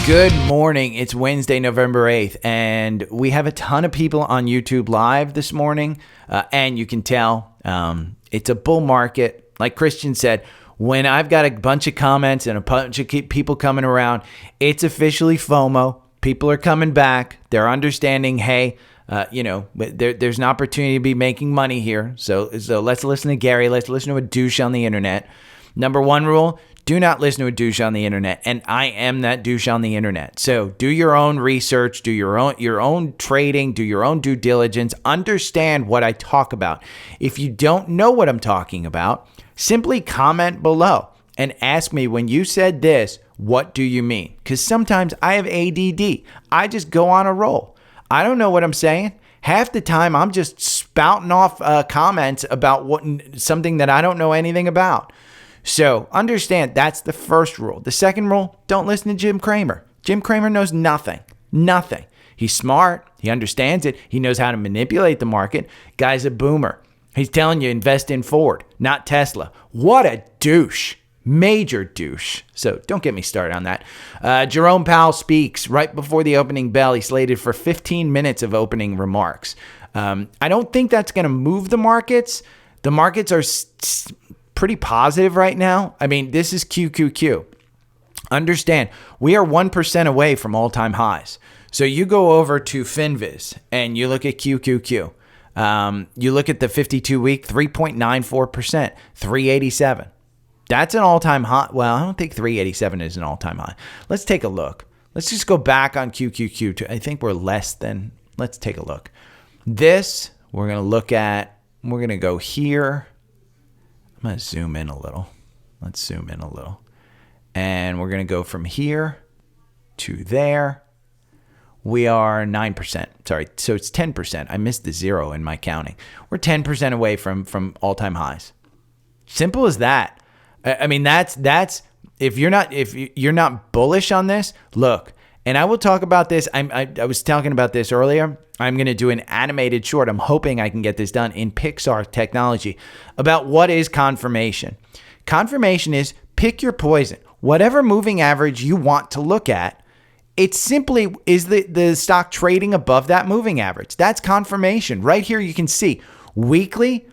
Good morning. It's Wednesday, November 8th, and we have a ton of people on YouTube Live this morning, and you can tell it's a bull market. Like Christian said, when I've got a bunch of comments and a bunch of people coming around, it's officially FOMO. People are coming back. They're understanding, hey, there's an opportunity to be making money here. So let's listen to Gary. Let's listen to a douche on the internet. Number one rule, do not listen to a douche on the internet. And I am that douche on the internet. So do your own research, do your own trading, do your own due diligence, understand what I talk about. If you don't know what I'm talking about, simply comment below and ask me, when you said this, what do you mean? Because sometimes I have ADD. I just go on a roll. I don't know what I'm saying. Half the time I'm just spouting off comments about something that I don't know anything about. So understand, that's the first rule. The second rule, don't listen to Jim Cramer. Jim Cramer knows nothing. Nothing. He's smart. He understands it. He knows how to manipulate the market. Guy's a boomer. He's telling you invest in Ford, not Tesla. What a douche. Major douche. So don't get me started on that. Jerome Powell speaks right before the opening bell. He's slated for 15 minutes of opening remarks. I don't think that's going to move the markets. The markets are pretty positive right now. I mean, this is QQQ. Understand, we are 1% away from all-time highs. So you go over to FinViz and you look at QQQ. You look at the 52-week, 3.94%, 387. That's an all-time high. Well, I don't think 387 is an all-time high. Let's take a look. Let's just go back on QQQ. I think we're less than. Let's take a look. This, we're going to look at. We're going to go here. I'm going to zoom in a little. Let's zoom in a little. And we're going to go from here to there. We are 9%. Sorry, so it's 10%. I missed the zero in my counting. We're 10% away from all-time highs. Simple as that. I mean, that's if you're not bullish on this, look. And I will talk about this. I was talking about this earlier. I'm going to do an animated short. I'm hoping I can get this done in Pixar technology about what is confirmation. Confirmation is pick your poison. Whatever moving average you want to look at, it simply is the stock trading above that moving average. That's confirmation. Right here you can see weekly,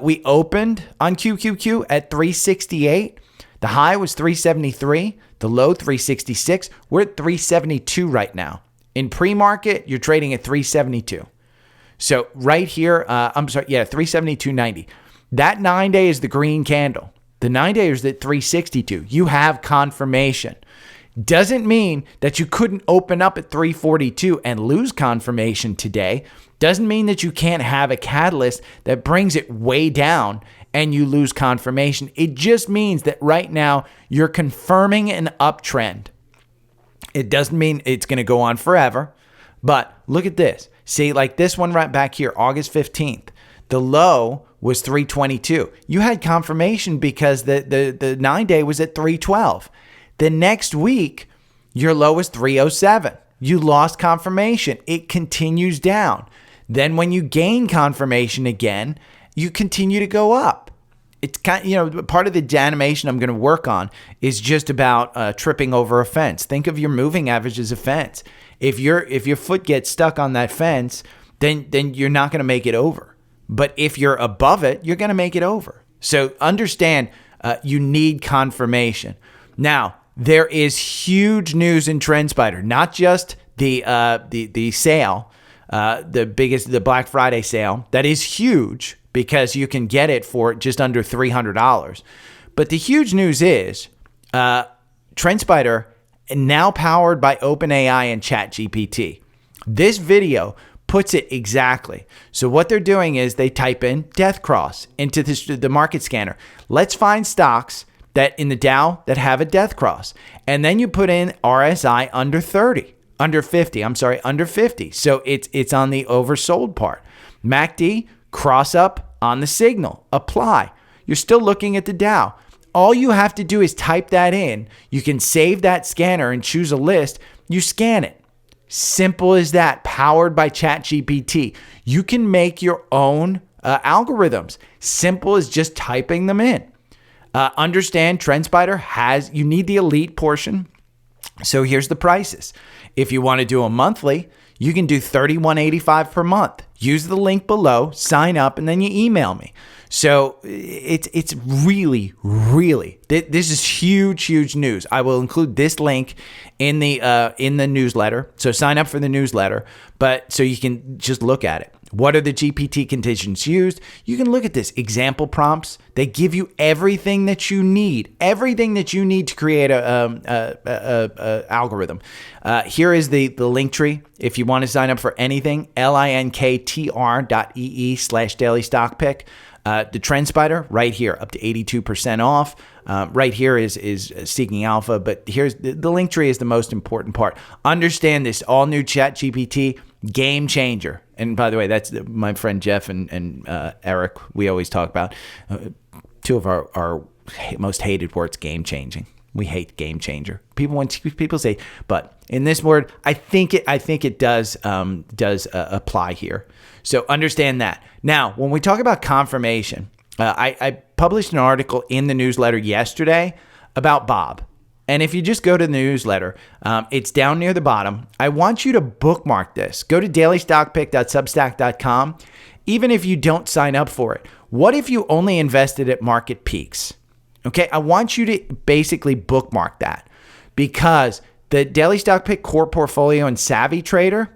we opened on QQQ at 368. The high was 373. The low 366. We're at 372 right now. In pre-market, you're trading at 372. So right here, 372.90. That 9-day is the green candle. The 9-day is at 362. You have confirmation. Doesn't mean that you couldn't open up at 342 and lose confirmation today. Doesn't mean that you can't have a catalyst that brings it way down and you lose confirmation. It just means that right now you're confirming an uptrend. It doesn't mean it's going to go on forever, but look at this. See, like this one right back here, August 15th, the low was 322. You had confirmation because the 9-day was at 312. The next week, your low was 307. You lost confirmation. It continues down. Then when you gain confirmation again, you continue to go up. It's kind of, part of the animation I'm going to work on is just about tripping over a fence. Think of your moving average as a fence. If your foot gets stuck on that fence, then you're not going to make it over. But if you're above it, you're going to make it over. So understand, you need confirmation. Now, there is huge news in Trendspider, not just the sale, the Black Friday sale. That is huge because you can get it for just under $300. But the huge news is Trendspider, now powered by OpenAI and ChatGPT. This video puts it exactly. So what they're doing is they type in death cross into the market scanner. Let's find stocks that in the Dow that have a death cross. And then you put in RSI under 50. So it's on the oversold part. MACD, cross up on the signal, apply. You're still looking at the Dow. All you have to do is type that in. You can save that scanner and choose a list. You scan it. Simple as that, powered by ChatGPT. You can make your own algorithms. Simple as just typing them in. Understand Trendspider you need the elite portion. So here's the prices. If you want to do a monthly, you can do $31.85 per month. Use the link below, sign up, and then you email me. So it's really, this is huge news. I will include this link in the newsletter. So sign up for the newsletter, but so you can just look at it. What are the GPT conditions used? You can look at this example prompts. They give you everything that you need to create a algorithm. Here is the link tree. If you want to sign up for anything, linktr.ee/daily stock pick. The Trendspider right here, up to 82% off. Right here is Seeking Alpha, but here's the link tree is the most important part. Understand this all new ChatGPT game changer. And by the way, that's my friend Jeff and Eric. We always talk about two of our most hated words: game changing. We hate game changer. People say, but in this word, I think it does apply here. So understand that. Now, when we talk about confirmation, I published an article in the newsletter yesterday about Bob. And if you just go to the newsletter, it's down near the bottom. I want you to bookmark this. Go to dailystockpick.substack.com. Even if you don't sign up for it, what if you only invested at market peaks? Okay, I want you to basically bookmark that, because the Daily Stock Pick Core Portfolio and Savvy Trader,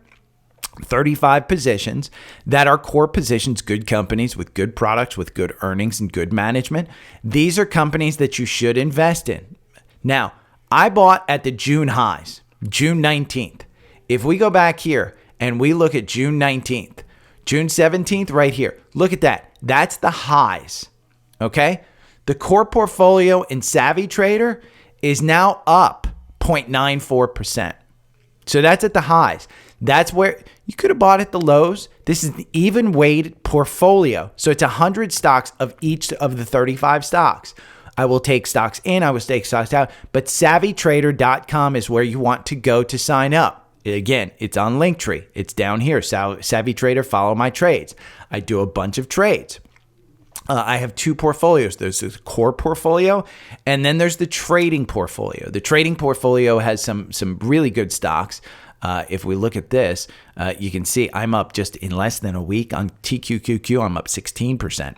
35 positions that are core positions, good companies with good products, with good earnings and good management. These are companies that you should invest in. Now, I bought at the June highs, June 19th. If we go back here and we look at June 19th, June 17th right here, look at that. That's the highs, okay? The core portfolio in Savvy Trader is now up 0.94%. So that's at the highs. That's where you could have bought at the lows. This is the even weighted portfolio. So it's 100 stocks of each of the 35 stocks. I will take stocks in, I will take stocks out, but savvytrader.com is where you want to go to sign up. Again, it's on Linktree. It's down here. Savvy Trader, follow my trades. I do a bunch of trades. I have two portfolios. There's the core portfolio, and then there's the trading portfolio. The trading portfolio has some really good stocks. If we look at this, you can see I'm up just in less than a week on TQQQ. I'm up 16%.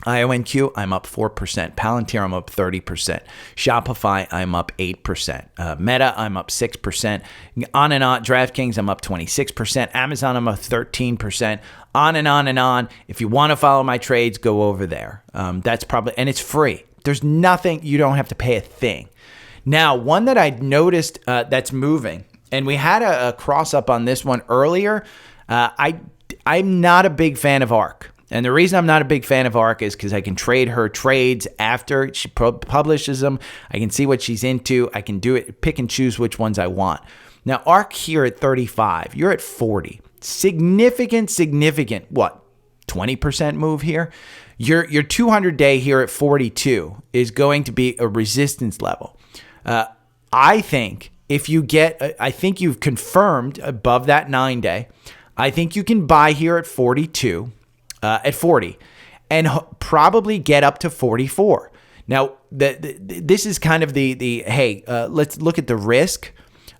IONQ, I'm up 4%. Palantir, I'm up 30%. Shopify, I'm up 8%. Meta, I'm up 6%. On and on. DraftKings, I'm up 26%. Amazon, I'm up 13%. On and on and on. If you want to follow my trades, go over there. That's probably, and it's free. There's nothing, you don't have to pay a thing. Now, one that I noticed that's moving, and we had a cross up on this one earlier. I'm not a big fan of ARK. And the reason I'm not a big fan of ARK is because I can trade her trades after she publishes them. I can see what she's into. I can do it, pick and choose which ones I want. Now, ARK here at 35, you're at 40. Significant, what, 20% move here? Your 200-day here at 42 is going to be a resistance level. I think if you get, I think you've confirmed above that 9-day. I think you can buy here at 42. At 40, and probably get up to 44. Now, this is kind of the hey, let's look at the risk.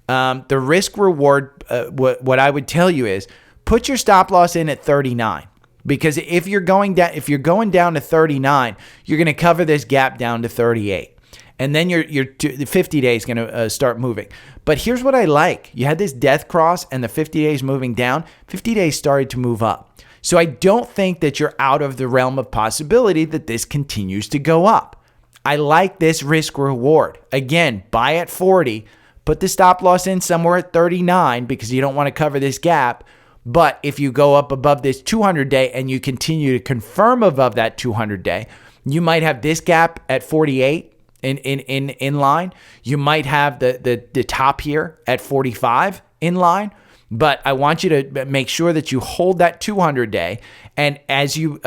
The risk reward, what I would tell you is put your stop loss in at 39, because if you're going down to 39, you're going to cover this gap down to 38. And then the 50 days going to start moving. But here's what I like. You had this death cross and the 50 days moving down. 50 days started to move up. So I don't think that you're out of the realm of possibility that this continues to go up. I like this risk reward. Again, buy at 40, put the stop loss in somewhere at 39 because you don't want to cover this gap. But if you go up above this 200-day and you continue to confirm above that 200-day, you might have this gap at 48 in line. You might have the top here at 45 in line. But I want you to make sure that you hold that 200-day, and as you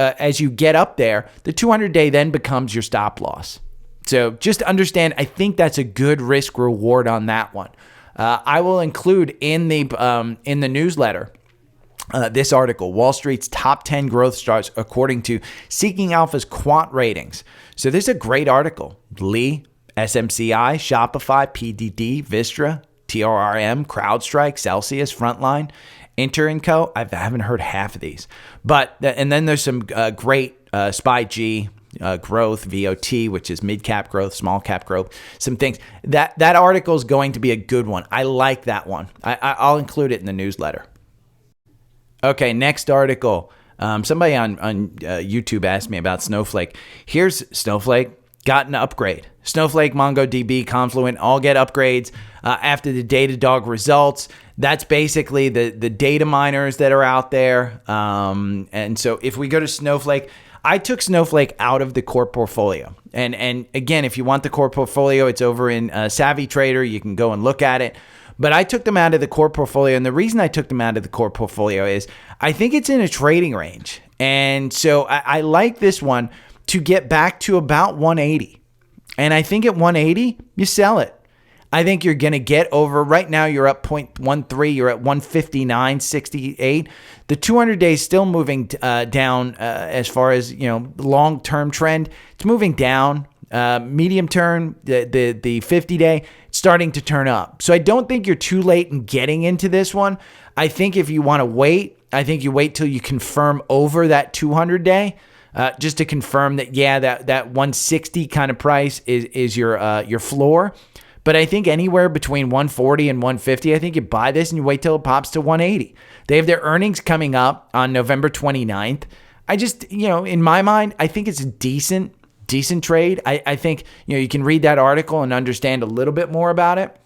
get up there, the 200-day then becomes your stop loss. So just understand, I think that's a good risk reward on that one. I will include in the newsletter this article, Wall Street's top 10 growth stars according to Seeking Alpha's Quant Ratings. So this is a great article. Lee, SMCI, Shopify, PDD, Vistra, TRRM, CrowdStrike, Celsius, Frontline, Inter & Co. I haven't heard half of these. And then there's some great SPY-G, growth, VOT, which is mid-cap growth, small-cap growth, some things. That article is going to be a good one. I like that one. I'll include it in the newsletter. Okay, next article. Somebody on YouTube asked me about Snowflake. Here's Snowflake. Got an upgrade. Snowflake, MongoDB, Confluent all get upgrades after the Datadog results. That's basically the data miners that are out there. And so if we go to Snowflake, I took Snowflake out of the core portfolio. And again, if you want the core portfolio, it's over in Savvy Trader. You can go and look at it. But I took them out of the core portfolio. And the reason I took them out of the core portfolio is I think it's in a trading range. And so I like this one to get back to about 180. And I think at 180, you sell it. I think you're going to get over, right now you're up 0.13, you're at 159.68. The 200 days still moving down as far as, long-term trend. It's moving down. Medium term, the 50 day, starting to turn up. So I don't think you're too late in getting into this one. I think if you want to wait, I think you wait till you confirm over that 200 day. Just to confirm that, that 160 kind of price is your floor. But I think anywhere between 140 and 150, I think you buy this and you wait till it pops to 180. They have their earnings coming up on November 29th. I just, in my mind, I think it's a decent trade. I think, you can read that article and understand a little bit more about it.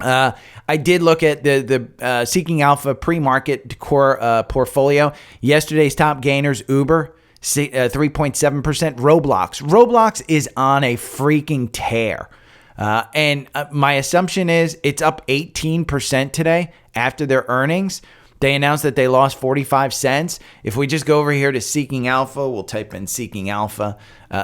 I did look at the Seeking Alpha pre-market core portfolio. Yesterday's top gainers, Uber, 3.7%. Roblox is on a freaking tear. And my assumption is it's up 18% today after their earnings. They announced that they lost 45 cents. If we just go over here to Seeking Alpha, we'll type in Seeking Alpha.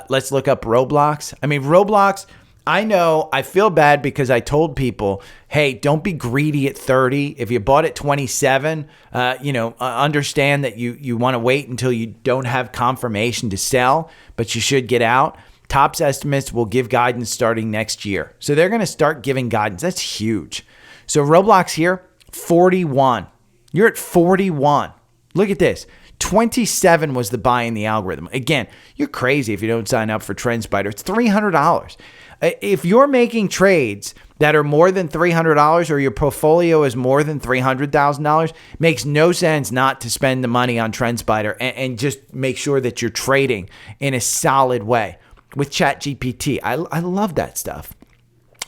Let's look up Roblox. Roblox, I feel bad because I told people, hey, don't be greedy at 30. If you bought at 27, understand that you want to wait until you don't have confirmation to sell, but you should get out. Tops estimates will give guidance starting next year. So they're going to start giving guidance. That's huge. So Roblox here, 41. You're at 41. Look at this. 27 was the buy in the algorithm. Again, you're crazy if you don't sign up for Trendspider. It's $300. If you're making trades that are more than $300 or your portfolio is more than $300,000, makes no sense not to spend the money on Trendspider and just make sure that you're trading in a solid way with ChatGPT. I love that stuff.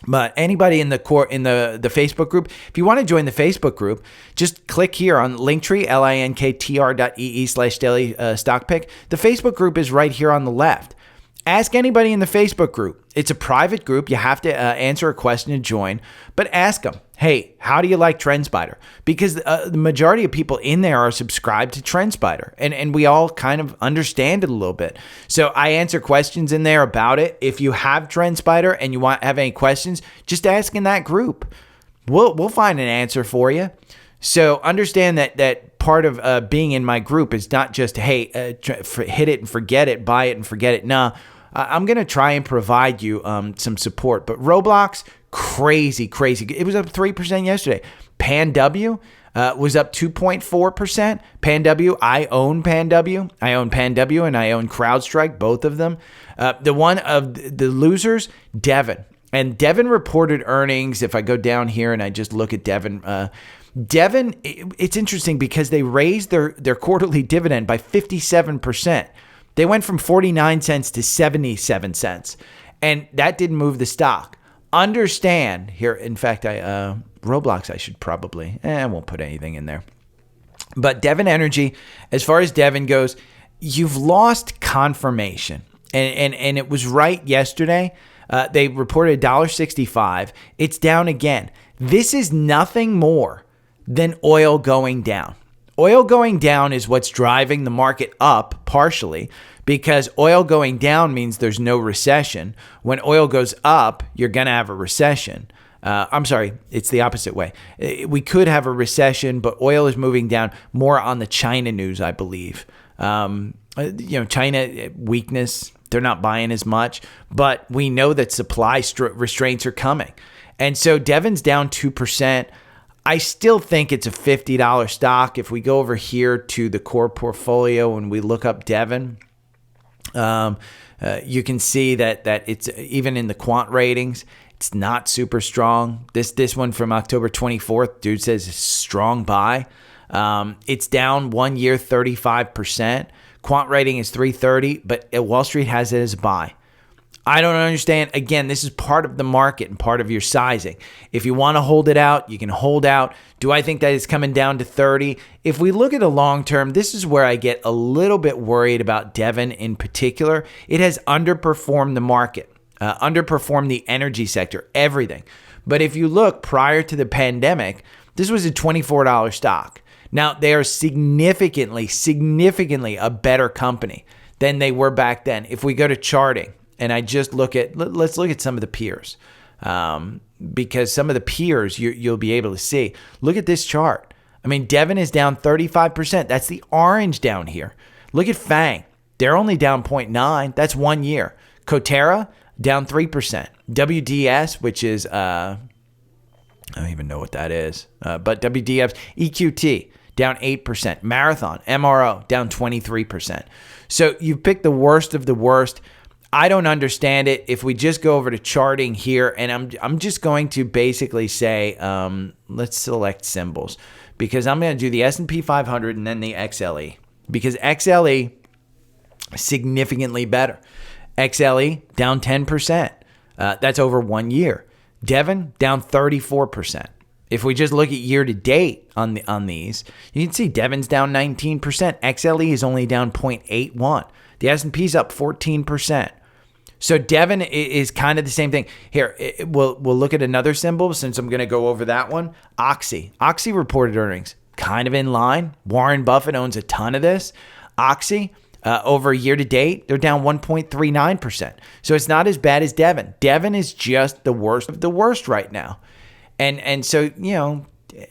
But anybody in the Facebook group, if you want to join the Facebook group, just click here on Linktree, linktr.ee/daily stock pick. The Facebook group is right here on the left. Ask anybody in the Facebook group. It's a private group. You have to answer a question to join, but ask them, hey, how do you like Trendspider? Because the majority of people in there are subscribed to Trendspider, and we all kind of understand it a little bit. So I answer questions in there about it. If you have Trendspider and you have any questions, just ask in that group. We'll find an answer for you. So understand that part of being in my group is not just, hey, hit it and forget it, buy it and forget it. No, I'm going to try and provide you some support. But Roblox, crazy. It was up 3% yesterday. PanW was up 2.4%. PanW, I own PanW. I own PanW and I own CrowdStrike, both of them. The one of the losers, Devon. And Devon reported earnings. If I go down here and I just look at Devon, it's interesting because they raised their quarterly dividend by 57%. They went from 49 cents to 77 cents, and that didn't move the stock. Understand here, in fact, Roblox, I should probably, I won't put anything in there. But Devon Energy, as far as Devon goes, you've lost confirmation, and it was right yesterday. They reported $1.65. It's down again. This is nothing more than oil going down. Oil going down is what's driving the market up partially, because oil going down means there's no recession. When oil goes up, you're going to have a recession. I'm sorry, it's the opposite way. We could have a recession, but oil is moving down more on the China news, I believe. China weakness. They're not buying as much, but we know that supply restraints are coming. And so Devon's down 2%. I still think it's a $50 stock. If we go over here to the core portfolio and we look up Devon, you can see that it's even in the quant ratings, it's not super strong. This one from October 24th, dude says it's strong buy. It's down 1 year, 35%. Quant rating is 330, but Wall Street has it as a buy. I don't understand. Again, this is part of the market and part of your sizing. If you want to hold it out, you can hold out. Do I think that it's coming down to 30? If we look at a long term, this is where I get a little bit worried about Devon in particular. It has underperformed the market, underperformed the energy sector, everything. But if you look prior to the pandemic, this was a $24 stock. Now, they are significantly a better company than they were back then. If we go to charting, and I just let's look at some of the peers, because some of the peers you'll be able to see. Look at this chart. I mean, Devon is down 35%. That's the orange down here. Look at FANG. They're only down 0.9. That's 1 year. Coterra, down 3%. WDS, which is, I don't even know what that is, but WDS, EQT, down 8%. Marathon, MRO, down 23%. So you pick the worst of the worst. I don't understand it. If we just go over to charting here, and I'm just going to basically say, let's select symbols, because I'm going to do the S&P 500 and then the XLE, because XLE significantly better. XLE down 10%. That's over 1 year. Devon down 34%. If we just look at year to date on these, you can see Devon's down 19%. XLE is only down 0.81. The S&P's up 14%. So Devon is kind of the same thing. Here, we'll look at another symbol since I'm going to go over that one. Oxy. Oxy reported earnings kind of in line. Warren Buffett owns a ton of this. Oxy, over year to date, they're down 1.39%. So it's not as bad as Devon. Devon is just the worst of the worst right now. And so,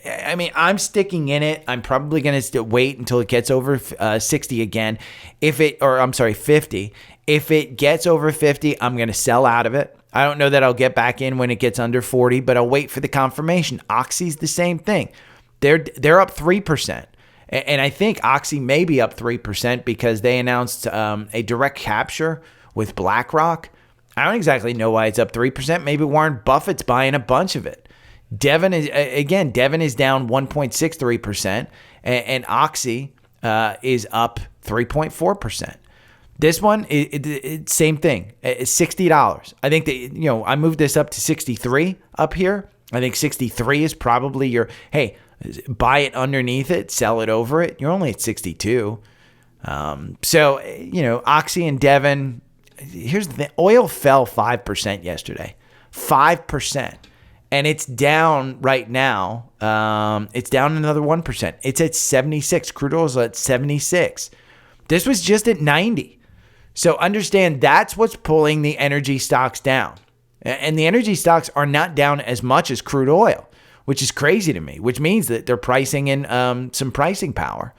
I mean, I'm sticking in it. I'm probably going to wait until it gets over 60 again. 50. If it gets over 50, I'm going to sell out of it. I don't know that I'll get back in when it gets under 40, but I'll wait for the confirmation. Oxy's the same thing. They're up 3%. And I think Oxy may be up 3% because they announced a direct capture with BlackRock. I don't exactly know why it's up 3%. Maybe Warren Buffett's buying a bunch of it. Devon is down 1.63%, and Oxy is up 3.4%. This one, same thing. It's $60. I think that I moved this up to 63 up here. I think 63 is probably your buy it underneath it, sell it over it. You're only at 62. So Oxy and Devon. Here's the thing: oil fell 5% yesterday, 5%. And it's down right now. It's down another 1%. It's at 76. Crude oil is at 76. This was just at 90. So understand that's what's pulling the energy stocks down. And the energy stocks are not down as much as crude oil, which is crazy to me, which means that they're pricing in some pricing power.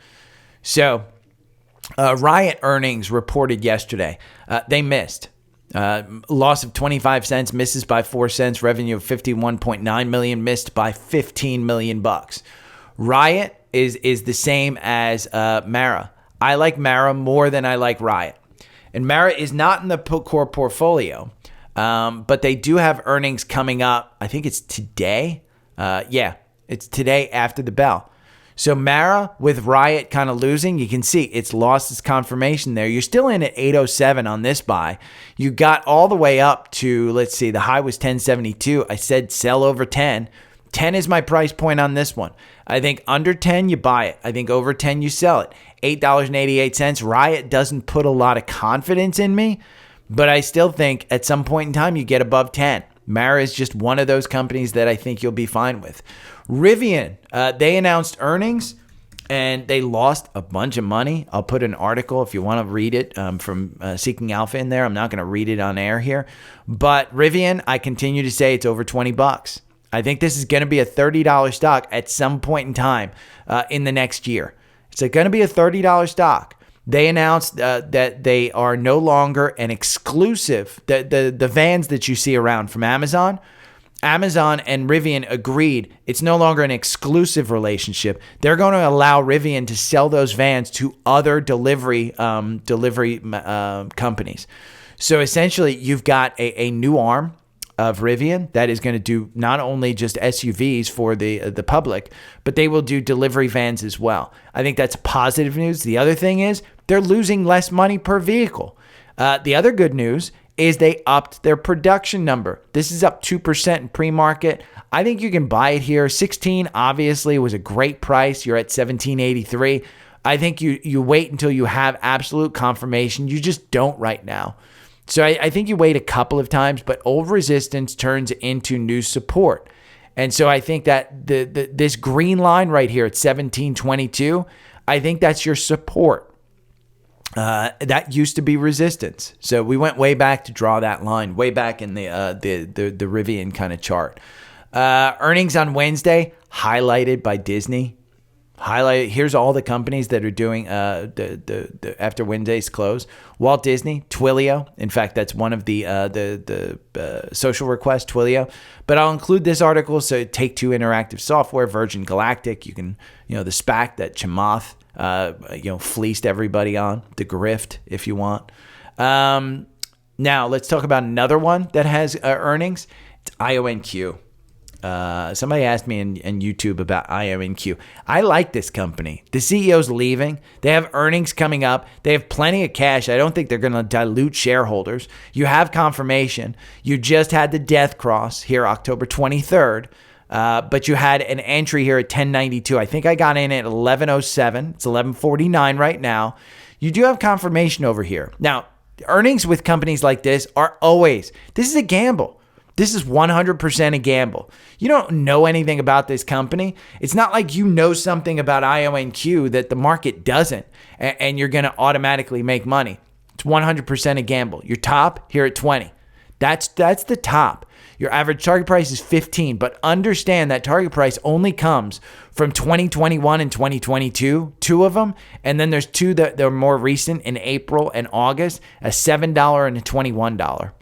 So Riot earnings reported yesterday. They missed. Loss of 25 cents, misses by 4 cents, revenue of 51.9 million, missed by $15 million bucks. Riot is the same as Mara. I like Mara more than I like Riot. And Mara is not in the core portfolio, but they do have earnings coming up. I think it's today. It's today after the bell. So Mara with Riot kind of losing, you can see it's lost its confirmation there. You're still in at 807 on this buy. You got all the way up to, let's see, the high was 1072. I said sell over 10. 10 is my price point on this one. I think under 10, you buy it. I think over 10, you sell it. $8.88. Riot doesn't put a lot of confidence in me, but I still think at some point in time, you get above 10. Mara is just one of those companies that I think you'll be fine with. Rivian, they announced earnings and they lost a bunch of money. I'll put an article if you want to read it from Seeking Alpha in there. I'm not going to read it on air here. But Rivian, I continue to say it's over $20. I think this is going to be a $30 stock at some point in time in the next year. It's going to be a $30 stock. They announced that they are no longer an exclusive. The vans that you see around from Amazon and Rivian agreed it's no longer an exclusive relationship. They're going to allow Rivian to sell those vans to other delivery companies. So essentially, you've got a new arm of Rivian that is going to do not only just SUVs for the public, but they will do delivery vans as well. I think that's positive news. The other thing is they're losing less money per vehicle. The other good news is they upped their production number. This is up 2% in pre-market. I think you can buy it here. 16 obviously was a great price. You're at 1783. I think you wait until you have absolute confirmation. You just don't right now. So I think you wait a couple of times, but old resistance turns into new support. And so I think that this green line right here at 1722, I think that's your support. That used to be resistance. So we went way back to draw that line, way back in the Rivian kind of chart. Earnings on Wednesday, highlighted by Disney. Here's all the companies that are doing after Wednesday's close. Walt Disney, Twilio. In fact, that's one of the social requests, Twilio. But I'll include this article. So Take-Two Interactive Software, Virgin Galactic. You can, the SPAC that Chamath, fleeced everybody on, the grift, if you want. Now let's talk about another one that has earnings. It's IONQ. Somebody asked me in YouTube about IONQ. I like this company. The CEO's leaving. They have earnings coming up. They have plenty of cash. I don't think they're going to dilute shareholders. You have confirmation. You just had the death cross here October 23rd. But you had an entry here at 1092. I think I got in at 1107. It's 1149 right now. You do have confirmation over here. Now, earnings with companies like this this is a gamble. This is 100% a gamble. You don't know anything about this company. It's not like you know something about IONQ that the market doesn't, and you're going to automatically make money. It's 100% a gamble. Your top here at 20. That's the top. Your average target price is 15, but understand that target price only comes from 2021 and 2022, two of them, and then there's two that are more recent in April and August, a $7 and a $21.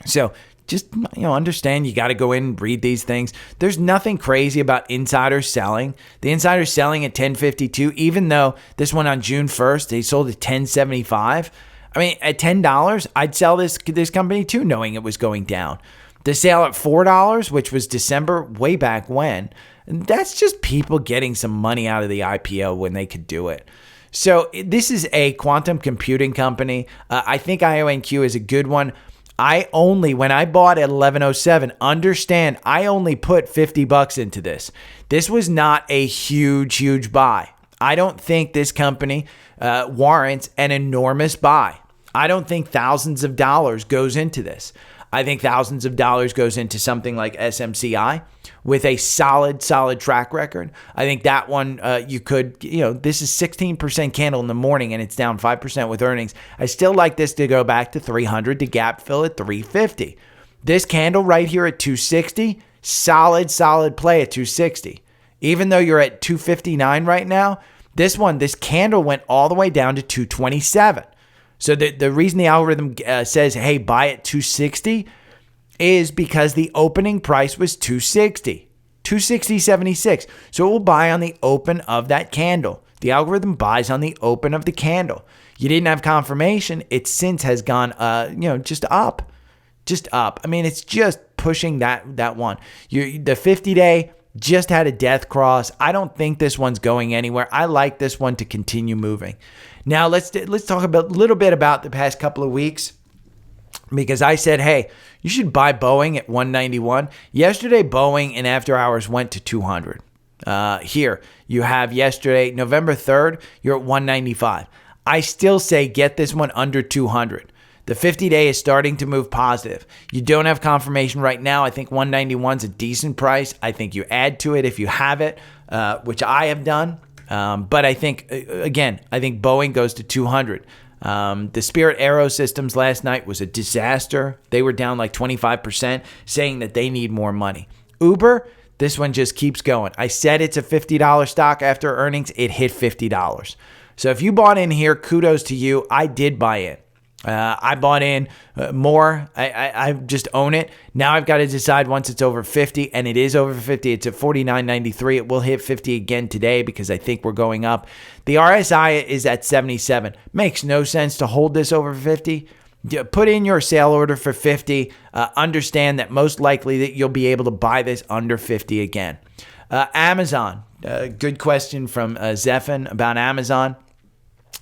So just understand you got to go in and read these things. There's nothing crazy about insiders selling. The insiders selling at 1052, even though this one on June 1st, they sold at 1075. I mean, at $10, I'd sell this company too, knowing it was going down. The sale at $4, which was December, way back when, that's just people getting some money out of the IPO when they could do it. So this is a quantum computing company. I think IONQ is a good one. When I bought at 1107, understand I only put $50 into this. This was not a huge buy. I don't think this company warrants an enormous buy. I don't think thousands of dollars goes into this. I think thousands of dollars goes into something like SMCI with a solid track record. I think that one you could, this is 16% candle in the morning and it's down 5% with earnings. I still like this to go back to 300 to gap fill at 350. This candle right here at 260, solid play at 260. Even though you're at 259 right now, this candle went all the way down to 227. So the reason the algorithm says, hey, buy at 260 is because the opening price was 260, 260.76. So it will buy on the open of that candle. The algorithm buys on the open of the candle. You didn't have confirmation. It since has gone, just up. I mean, it's just pushing that one. The 50-day just had a death cross. I don't think this one's going anywhere. I like this one to continue moving. Now let's talk a little bit about the past couple of weeks, because I said, hey, you should buy Boeing at 191. Yesterday, Boeing in after hours went to 200. Here you have yesterday, November 3rd, you're at 195. I still say get this one under 200. The 50-day is starting to move positive. You don't have confirmation right now. I think 191 is a decent price. I think you add to it if you have it, which I have done. But I think Boeing goes to 200. The Spirit Aerosystems last night was a disaster. They were down like 25%, saying that they need more money. Uber, this one just keeps going. I said it's a $50 stock after earnings. It hit $50. So if you bought in here, kudos to you. I did buy in. I bought in more. I just own it. Now I've got to decide once it's over 50, and it is over 50. It's at 49.93. It will hit 50 again today because I think we're going up. The RSI is at 77. Makes no sense to hold this over 50. Put in your sale order for 50. Understand that most likely that you'll be able to buy this under 50 again. Amazon. Good question from Zephan about Amazon.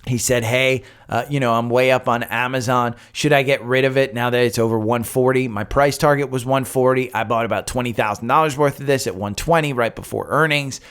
He said, hey, I'm way up on Amazon. Should I get rid of it now that it's over 140? My price target was 140. I bought about $20,000 worth of this at 120 right before earnings.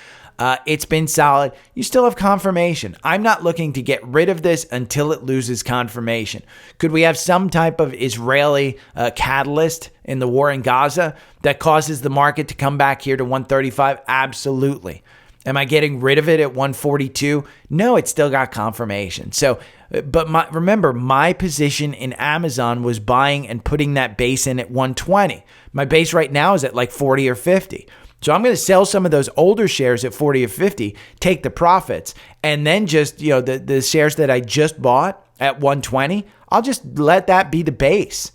It's been solid. You still have confirmation. I'm not looking to get rid of this until it loses confirmation. Could we have some type of Israeli catalyst in the war in Gaza that causes the market to come back here to 135? Absolutely. Am I getting rid of it at 142? No, it still got confirmation. So, but remember, my position in Amazon was buying and putting that base in at 120. My base right now is at like 40 or 50. So I'm going to sell some of those older shares at 40 or 50, take the profits, and then just, the shares that I just bought at 120, I'll just let that be the base.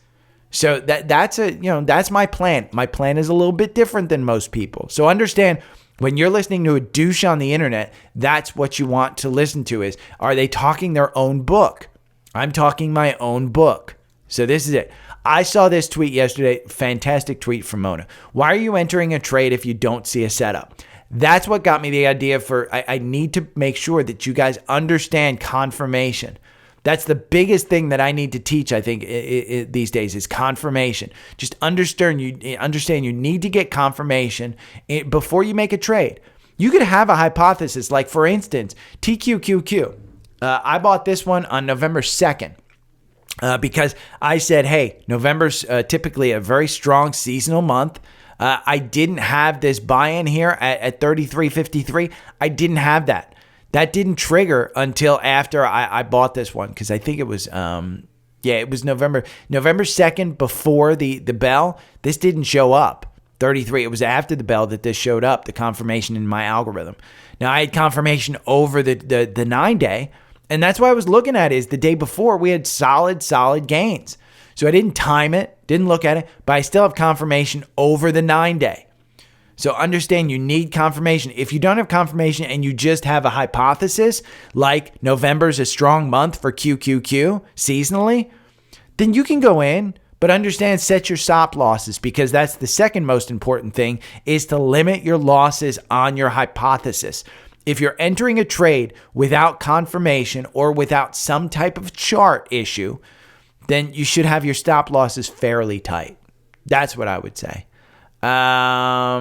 So that's my plan. My plan is a little bit different than most people. So understand, when you're listening to a douche on the internet, that's what you want to listen to is, are they talking their own book? I'm talking my own book. So this is it. I saw this tweet yesterday. Fantastic tweet from Mona. Why are you entering a trade if you don't see a setup? That's what got me the idea for, I need to make sure that you guys understand confirmation. That's the biggest thing that I need to teach, I think, these days is confirmation. Just understand you need to get confirmation before you make a trade. You could have a hypothesis, like, for instance, TQQQ. I bought this one on November 2nd because I said, hey, November's typically a very strong seasonal month. I didn't have this buy-in here at 33.53. I didn't have that. That didn't trigger until after I bought this one because I think it was it was November 2nd before the bell. This didn't show up 33. It was after the bell that this showed up, the confirmation in my algorithm. Now I had confirmation over the 9-day, and that's why I was looking at it is the day before we had solid gains. So I didn't time it, didn't look at it, but I still have confirmation over the 9-day. So understand you need confirmation. If you don't have confirmation and you just have a hypothesis, like November's a strong month for QQQ seasonally, then you can go in, but understand, set your stop losses because that's the second most important thing is to limit your losses on your hypothesis. If you're entering a trade without confirmation or without some type of chart issue, then you should have your stop losses fairly tight. That's what I would say. I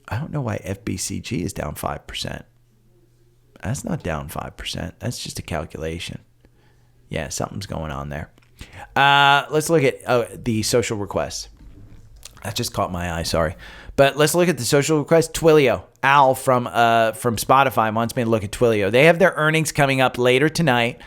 don't know why FBCG is down 5%. That's not down 5%. That's just a calculation. Yeah, something's going on there. Let's look at the social requests. That just caught my eye, sorry. But let's look at the social request. Twilio. Al from Spotify wants me to look at Twilio. They have their earnings coming up later tonight.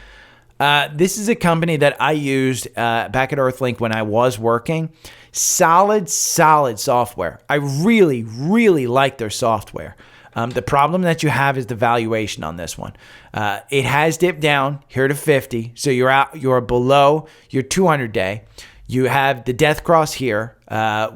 This is a company that I used back at Earthlink when I was working. Solid software. I really like their software. The problem that you have is the valuation on this one. It has dipped down here to 50, so you're below your 200-day. You have the death cross here,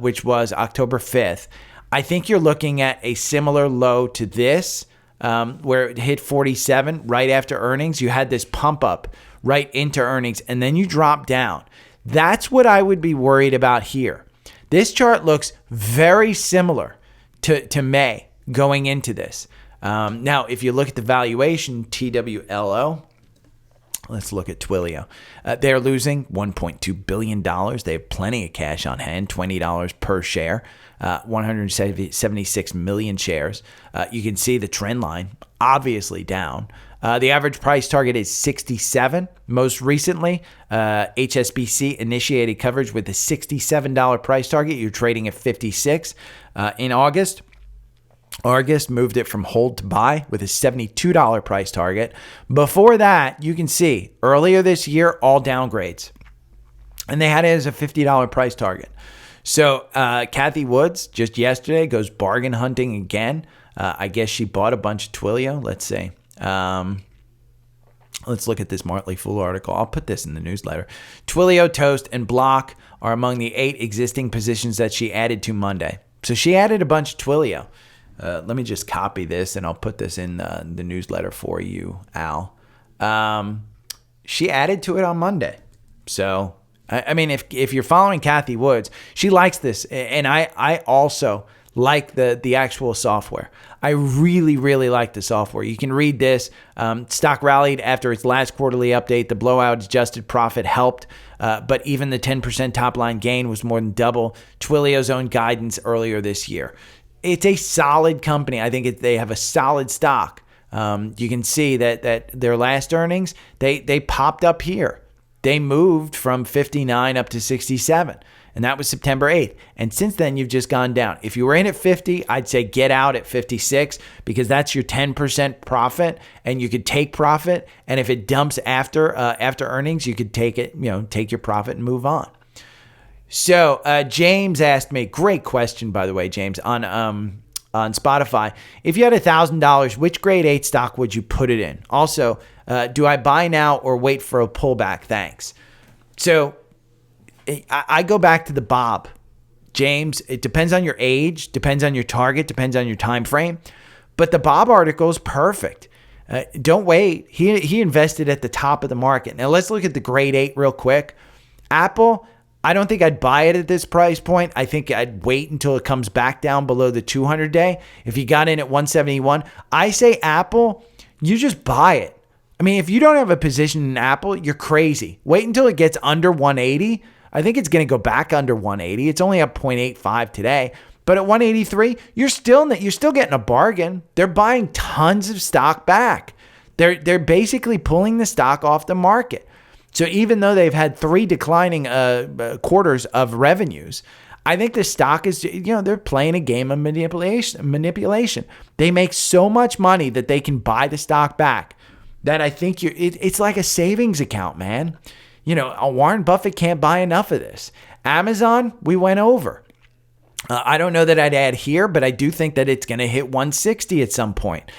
which was October 5th. I think you're looking at a similar low to this, where it hit 47 right after earnings. You had this pump up right into earnings, and then you drop down. That's what I would be worried about here. This chart looks very similar to May going into this. Now, if you look at the valuation, TWLO, let's look at Twilio. They're losing $1.2 billion. They have plenty of cash on hand, $20 per share, 176 million shares. You can see the trend line, obviously down. The average price target is 67. Most recently, HSBC initiated coverage with a $67 price target. You're trading at 56. In August, Argus moved it from hold to buy with a $72 price target. Before that, you can see earlier this year, all downgrades. And they had it as a $50 price target. So Kathy Woods, just yesterday, goes bargain hunting again. I guess she bought a bunch of Twilio. Let's see. Let's look at this Motley Fool article. I'll put this in the newsletter. Twilio, Toast, and Block are among the 8 existing positions that she added to Monday. So she added a bunch of Twilio. Let me just copy this, and I'll put this in the newsletter for you, Al. She added to it on Monday. So, I mean, if you're following Kathy Woods, she likes this. And I also like the actual software. I really, really like the software. You can read this. Stock rallied after its last quarterly update. The blowout adjusted profit helped, but even the 10% top line gain was more than double Twilio's own guidance earlier this year. It's a solid company. I think they have a solid stock. You can see that their last earnings, they popped up here. They moved from 59 up to 67. And that was September 8th. And since then, you've just gone down. If you were in at 50, I'd say get out at 56 because that's your 10% profit and you could take profit. And if it dumps after earnings, you could take it, take your profit and move on. So James asked me, great question, by the way, James, on Spotify. If you had $1,000, which grade 8 stock would you put it in? Also, do I buy now or wait for a pullback? Thanks. So I go back to the Bob. James, it depends on your age, depends on your target, depends on your time frame. But the Bob article is perfect. Don't wait. He invested at the top of the market. Now let's look at the grade 8 real quick. Apple, I don't think I'd buy it at this price point. I think I'd wait until it comes back down below the 200-day. If you got in at 171, I say Apple, you just buy it. I mean, if you don't have a position in Apple, you're crazy. Wait until it gets under 180. I think it's going to go back under 180. It's only up 0.85 today. But at 183, you're still getting a bargain. They're buying tons of stock back. They're basically pulling the stock off the market. So even though they've had 3 declining quarters of revenues, I think the stock is, they're playing a game of manipulation. They make so much money that they can buy the stock back that I think it's like a savings account, man. Warren Buffett can't buy enough of this. Amazon, we went over. I don't know that I'd add here, but I do think that it's going to hit 160 at some point,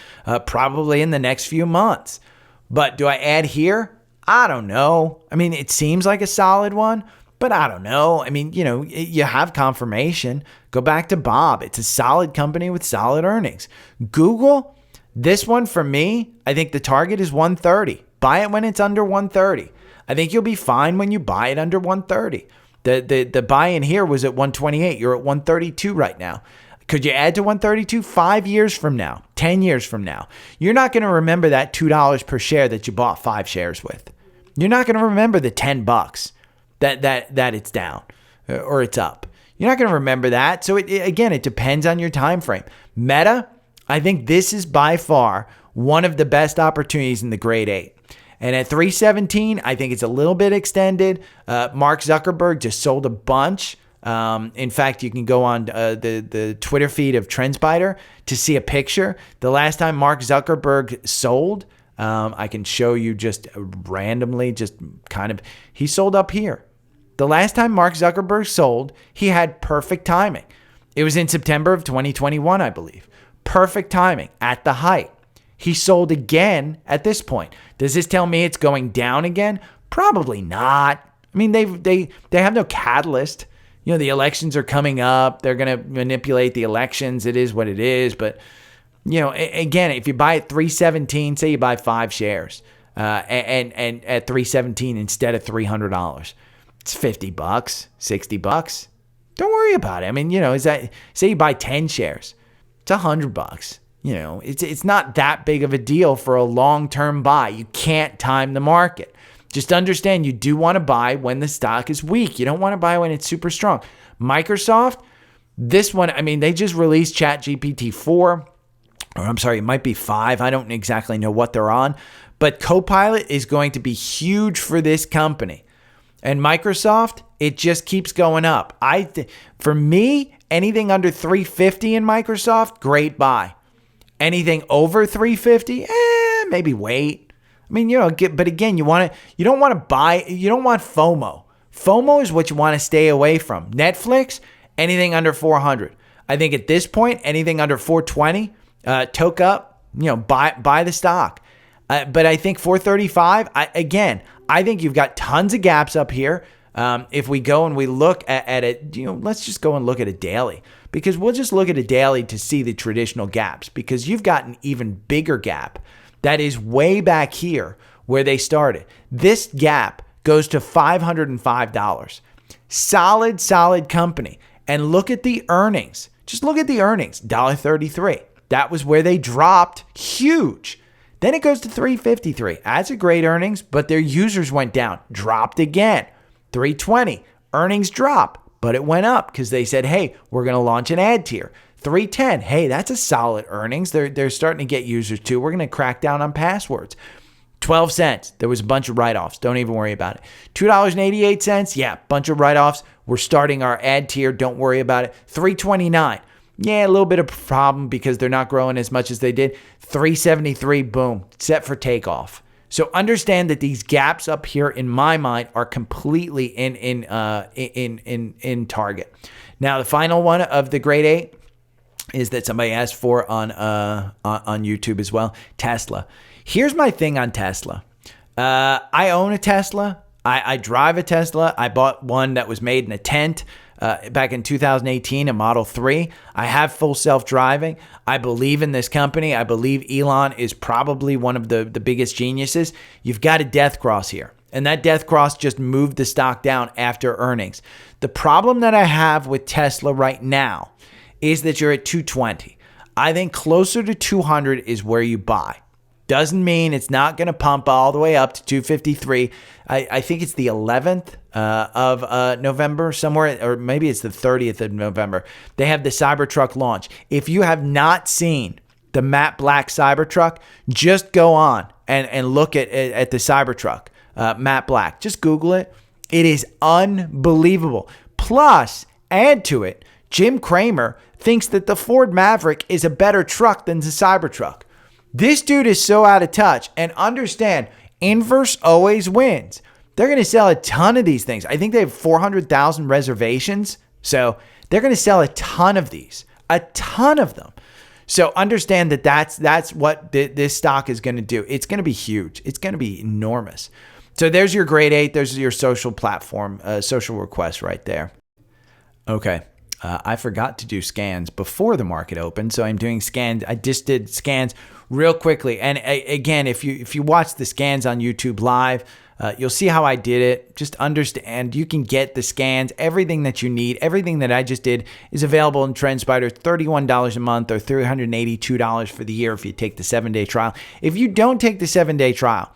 probably in the next few months. But do I add here? I don't know. I mean, it seems like a solid one, but I don't know. I mean, you have confirmation. Go back to Bob. It's a solid company with solid earnings. Google, this one for me, I think the target is 130. Buy it when it's under 130. I think you'll be fine when you buy it under 130. The buy-in here was at 128. You're at 132 right now. Could you add to 132 5 years from now, 10 years from now? You're not going to remember that $2 per share that you bought 5 shares with. You're not going to remember the $10 that it's down or it's up. You're not going to remember that. So it depends on your time frame. Meta, I think this is by far one of the best opportunities in the grade 8. And at 317, I think it's a little bit extended. Mark Zuckerberg just sold a bunch. In fact, you can go on the Twitter feed of Trendspider to see a picture. The last time Mark Zuckerberg sold, I can show you just randomly, he sold up here. The last time Mark Zuckerberg sold, he had perfect timing. It was in September of 2021, I believe. Perfect timing at the height. He sold again at this point. Does this tell me it's going down again? Probably not. I mean, they have no catalyst. The elections are coming up. They're going to manipulate the elections. It is what it is. But, again, if you buy at 317, say you buy 5 shares and at 317 instead of $300, it's $50, $60. Don't worry about it. I mean, say you buy 10 shares, it's $100. It's not that big of a deal for a long-term buy. You can't time the market. Just understand you do want to buy when the stock is weak. You don't want to buy when it's super strong. Microsoft, this one, I mean, they just released ChatGPT 4, or I'm sorry, it might be 5. I don't exactly know what they're on, but Copilot is going to be huge for this company. And Microsoft, it just keeps going up. For me, anything under 350 in Microsoft, great buy. Anything over 350, maybe wait. I mean, but again, you don't want to buy, you don't want FOMO. FOMO is what you want to stay away from. Netflix, anything under 400. I think at this point, anything under 420, toke up, buy the stock. But I think 435, I think you've got tons of gaps up here. If we go and we look at it, let's just go and look at a daily, because we'll just look at a daily to see the traditional gaps, because you've got an even bigger gap that is way back here where they started. This gap goes to $505. Solid company. And look at the earnings. Just look at the earnings, $1.33. That was where they dropped huge. Then it goes to $3.53. That's a great earnings, but their users went down, dropped again. $3.20, earnings drop, but it went up because they said, hey, we're going to launch an ad tier. $3.10, hey, that's a solid earnings. They're starting to get users too. We're going to crack down on passwords. 12 cents, there was a bunch of write-offs. Don't even worry about it. $2.88, yeah, bunch of write-offs. We're starting our ad tier. Don't worry about it. $3.29, yeah, a little bit of problem because they're not growing as much as they did. $3.73, boom, set for takeoff. So understand that these gaps up here, in my mind, are completely in target. Now, the final one of the grade 8 is that somebody asked for on YouTube as well. Tesla. Here's my thing on Tesla. I own a Tesla. I drive a Tesla. I bought one that was made in a tent back in 2018, a Model 3. I have full self-driving. I believe in this company. I believe Elon is probably one of the biggest geniuses. You've got a death cross here. And that death cross just moved the stock down after earnings. The problem that I have with Tesla right now is that you're at 220. I think closer to 200 is where you buy. Doesn't mean it's not going to pump all the way up to 253. I think it's the 11th of November somewhere, or maybe it's the 30th of November. They have the Cybertruck launch. If you have not seen the matte black Cybertruck, just go on and look at the Cybertruck, matte black. Just Google it. It is unbelievable. Plus, add to it, Jim Cramer thinks that the Ford Maverick is a better truck than the Cybertruck. This dude is so out of touch. And understand, inverse always wins. They're going to sell a ton of these things. I think they have 400,000 reservations. So they're going to sell a ton of these, a ton of them. So understand that that's what this stock is going to do. It's going to be huge. It's going to be enormous. So there's your grade 8. There's your social platform, social request right there. Okay. I forgot to do scans before the market opened, so I'm doing scans. I just did scans real quickly. And again, if you watch the scans on YouTube Live, you'll see how I did it. Just understand, you can get the scans, everything that you need, everything that I just did is available in Trendspider, $31 a month or $382 for the year if you take the 7-day trial. If you don't take the 7-day trial,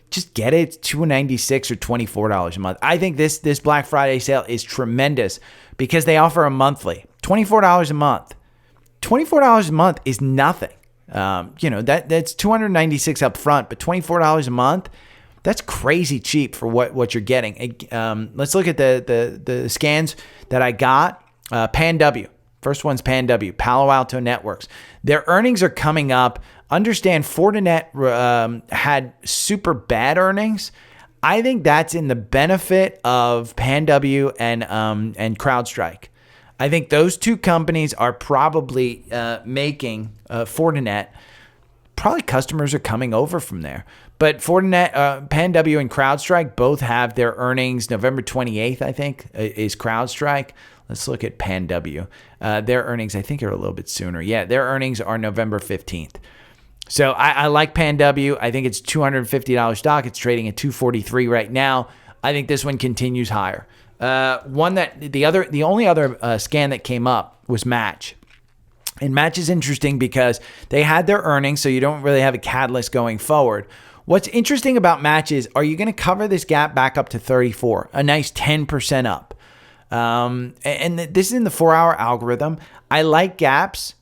just get it. It's $296 or $24 a month. I think this Black Friday sale is tremendous because they offer a monthly, $24 a month. $24 a month is nothing. That's $296 up front, but $24 a month, that's crazy cheap for what you're getting. Let's look at the scans that I got. PanW. First one's PanW, Palo Alto Networks. Their earnings are coming up. Understand Fortinet had super bad earnings. I think that's in the benefit of PanW and CrowdStrike. I think those two companies are probably making Fortinet. Probably customers are coming over from there. But Fortinet, PanW and CrowdStrike both have their earnings November 28th, I think, is CrowdStrike. Let's look at PanW. Their earnings, I think, are a little bit sooner. Yeah, their earnings are November 15th. So I like PanW. I think it's $250 stock. It's trading at $243 right now. I think this one continues higher. The only other scan that came up was Match. And Match is interesting because they had their earnings, so you don't really have a catalyst going forward. What's interesting about Match is, are you going to cover this gap back up to 34? A nice 10% up. And this is in the 4-hour algorithm. I like gaps.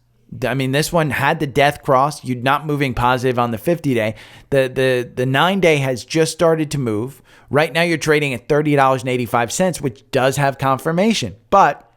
I mean, this one had the death cross. You're not moving positive on the 50-day. The 9-day has just started to move. Right now, you're trading at $30.85, which does have confirmation. But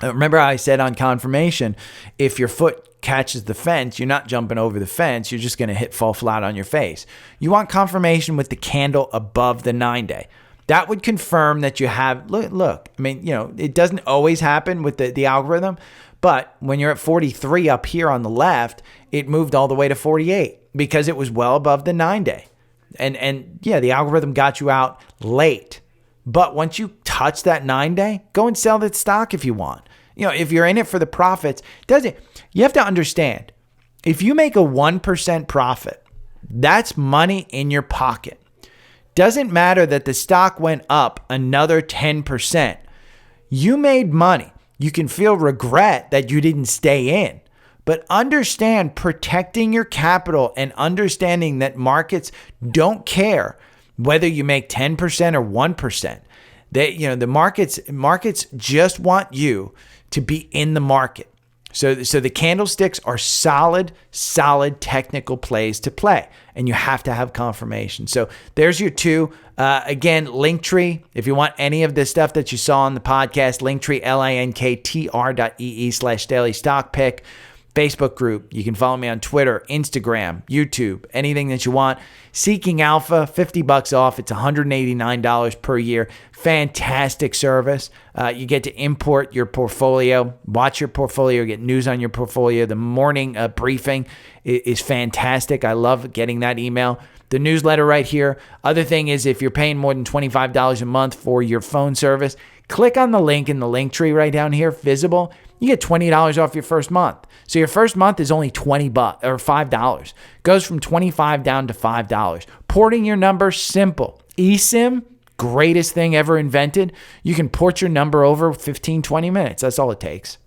remember how I said on confirmation, if your foot catches the fence, you're not jumping over the fence. You're just going to fall flat on your face. You want confirmation with the candle above the 9-day. That would confirm that you have, look, I mean, it doesn't always happen with the algorithm, But when you're at 43 up here on the left, it moved all the way to 48 because it was well above the 9-day. And yeah, the algorithm got you out late. But once you touch that 9-day, go and sell that stock if you want. If you're in it for the profits, you have to understand, if you make a 1% profit, that's money in your pocket. Doesn't matter that the stock went up another 10%. You made money. You can feel regret that you didn't stay in. But understand protecting your capital and understanding that markets don't care whether you make 10% or 1%. The markets just want you to be in the market. So the candlesticks are solid technical plays to play, and you have to have confirmation. So there's your two. Again, Linktree, if you want any of the stuff that you saw on the podcast, Linktree, linktr.ee/daily stock pick. Facebook group. You can follow me on Twitter, Instagram, YouTube, anything that you want. Seeking Alpha, $50 off. It's $189 per year. Fantastic service. You get to import your portfolio, watch your portfolio, get news on your portfolio. The morning briefing is fantastic. I love getting that email. The newsletter right here. Other thing is, if you're paying more than $25 a month for your phone service, click on the link in the link tree right down here, visible. You get $20 off your first month. So your first month is only $20 or $5. Goes from $25 down to $5. Porting your number, simple. eSIM, greatest thing ever invented. You can port your number over 15, 20 minutes. That's all it takes.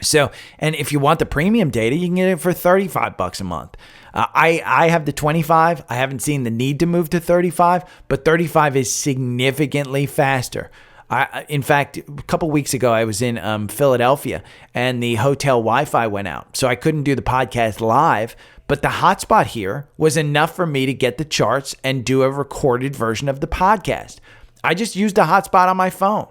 So, and if you want the premium data, you can get it for $35 a month. I have the 25. I haven't seen the need to move to 35, but 35 is significantly faster. In fact, a couple weeks ago, I was in Philadelphia and the hotel Wi-Fi went out. So I couldn't do the podcast live, but the hotspot here was enough for me to get the charts and do a recorded version of the podcast. I just used a hotspot on my phone.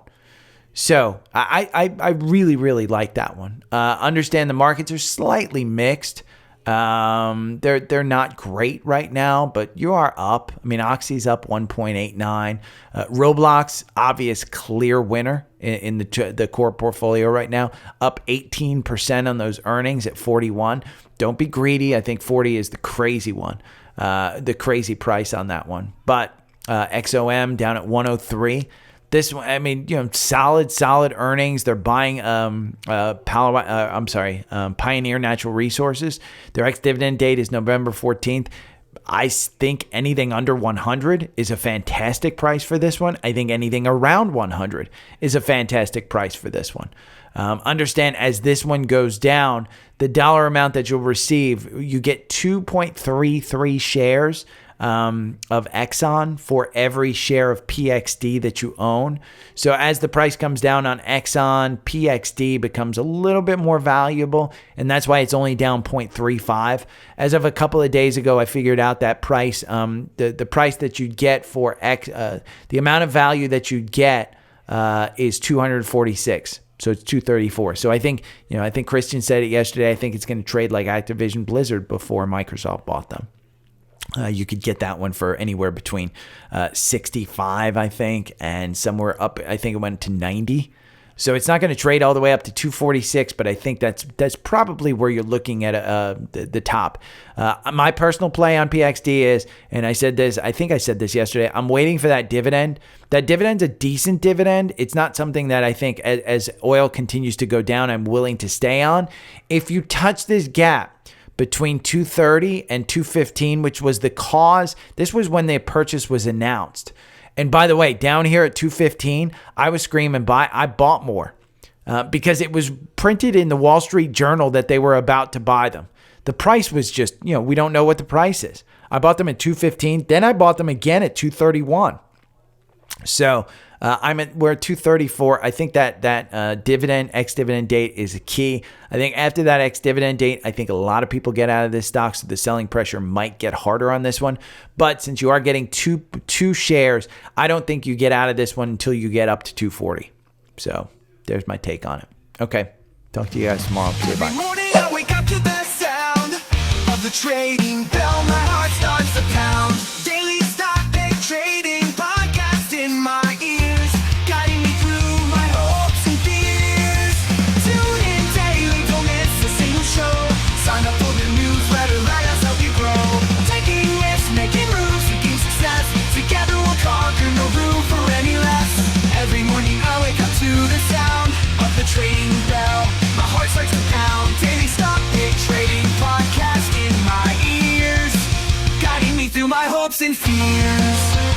So I really, really like that one. Understand the markets are slightly mixed. They're not great right now, but you are up. I mean, Oxy's up 1.89. Roblox, obvious clear winner in the core portfolio right now, up 18% on those earnings at 41. Don't be greedy. I think 40 is the crazy one, the crazy price on that one. But XOM down at 103. This one, I mean, solid earnings. They're buying Pioneer Natural Resources. Their ex-dividend date is November 14th. I think anything under 100 is a fantastic price for this one. I think anything around 100 is a fantastic price for this one. Understand, as this one goes down, the dollar amount that you'll receive, you get 2.33 shares of Exxon for every share of PXD that you own. So as the price comes down on Exxon, PXD becomes a little bit more valuable, and that's why it's only down 0.35. As of a couple of days ago, I figured out that price, the price that you'd get for the amount of value that you'd get is 246. So it's 234. So I think Christian said it yesterday. I think it's going to trade like Activision Blizzard before Microsoft bought them. You could get that one for anywhere between 65, I think, and somewhere up. I think it went to 90. So it's not going to trade all the way up to 246, but I think that's probably where you're looking at the top. My personal play on PXD is, and I said this yesterday, I'm waiting for that dividend. That dividend's a decent dividend. It's not something that I think as oil continues to go down, I'm willing to stay on. If you touch this gap between 230 and 215, which was the cause, this was when the purchase was announced. And by the way, down here at 215, I was screaming buy. I bought more because it was printed in the Wall Street Journal that they were about to buy them. The price was just, we don't know what the price is. I bought them at 215. Then I bought them again at 231. So we're at 234. I think that ex-dividend date is a key. I think after that ex-dividend date, I think a lot of people get out of this stock, so the selling pressure might get harder on this one. But since you are getting two shares, I don't think you get out of this one until you get up to 240. So there's my take on it. Okay, talk to you guys tomorrow. See you, bye. Every morning I wake up to the sound of the trading bell. My heart starts to pound. Daily stock pick trading podcast in my ears, guiding me through my hopes and fears. Tune in daily. hopes and fears.